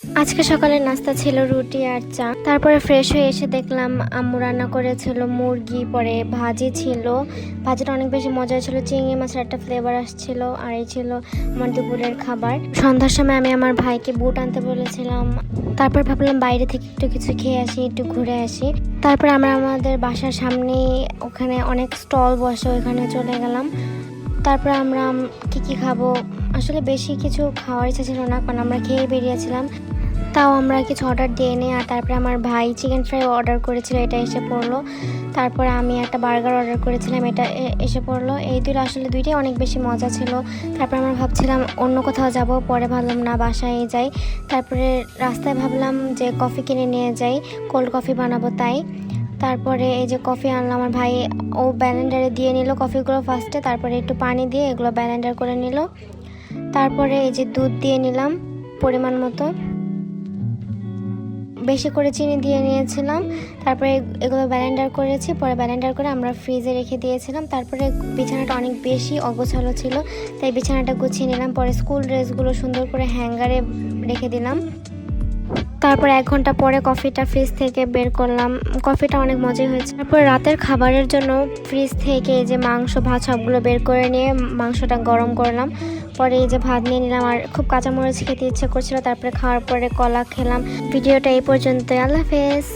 আজকে সকালের নাস্তা ছিল রুটি আর চা। তারপরে ফ্রেশ হয়ে এসে দেখলাম আম্মু রান্না করেছিল মুরগি, পরে ভাজি ছিল। ভাজিটা অনেক বেশি মজা ছিল, চিংড়ি মাছের একটা ফ্লেভার আসছিল। আর এই ছিল আমার দুপুরের খাবার। সন্ধ্যার সময় আমি আমার ভাইকে বুট আনতে বলেছিলাম। তারপর ভাবলাম বাইরে থেকে একটু কিছু খেয়ে আসি, একটু ঘুরে আসি। তারপর আমরা আমাদের বাসার সামনে ওখানে অনেক স্টল বসে, ওইখানে চলে গেলাম। তারপর আমরা কি খাবো, আসলে বেশি কিছু খাওয়ার ইচ্ছা ছিল না, কারণ আমরা খেয়ে বেরিয়েছিলাম। তাও আমরা কিছু অর্ডার দিয়ে নিই। আর তারপরে আমার ভাই চিকেন ফ্রাই অর্ডার করেছিল, এটা এসে পড়লো। তারপরে আমি একটা বার্গার অর্ডার করেছিলাম, এটা এসে পড়লো। এই দুটো আসলে দুইটাই অনেক বেশি মজা ছিল। তারপর আমরা ভাবছিলাম অন্য কোথাও যাব, পরে ভাবলাম না, বাসায় যাই। তারপরে রাস্তায় ভাবলাম যে কফি কিনে নিয়ে যাই, কোল্ড কফি বানাবো তাই। তারপরে এই যে কফি আনলাম, আমার ভাই ও ব্লেন্ডারে দিয়ে নিল কফিগুলো ফার্স্টে, তারপরে একটু পানি দিয়ে এগুলো ব্লেন্ডার করে নিল। তারপরে এই যে দুধ দিয়ে নিলাম পরিমাণ মতো, বেশি করে চিনি দিয়ে নিয়েছিলাম। তারপরে এগুলো ব্লেন্ডার করেছি, পরে ব্লেন্ডার করে আমরা ফ্রিজে রেখে দিয়েছিলাম। তারপরে বিছানাটা অনেক বেশি অগোছালো ছিল, তাই বিছানাটা গুছিয়ে নিলাম। পরে স্কুল ড্রেসগুলো সুন্দর করে হ্যাঙ্গারে রেখে দিলাম। তারপর 1 ঘন্টা পরে কফিটা ফ্রিজ থেকে বের করলাম। কফিটা অনেক মজাই হয়েছে। তারপর রাতের খাবারের জন্য ফ্রিজ থেকে এই যে মাংস ভাত সবগুলো বের করে নিয়ে মাংসটা গরম করলাম। পরে এই যে ভাত নিয়ে নিলাম, আর খুব কাঁচামরিচ খেতে ইচ্ছে করছিল। তারপরে খাওয়ার পরে কলা খেলাম। ভিডিওটা এই পর্যন্তই, আল্লাহ হাফেজ।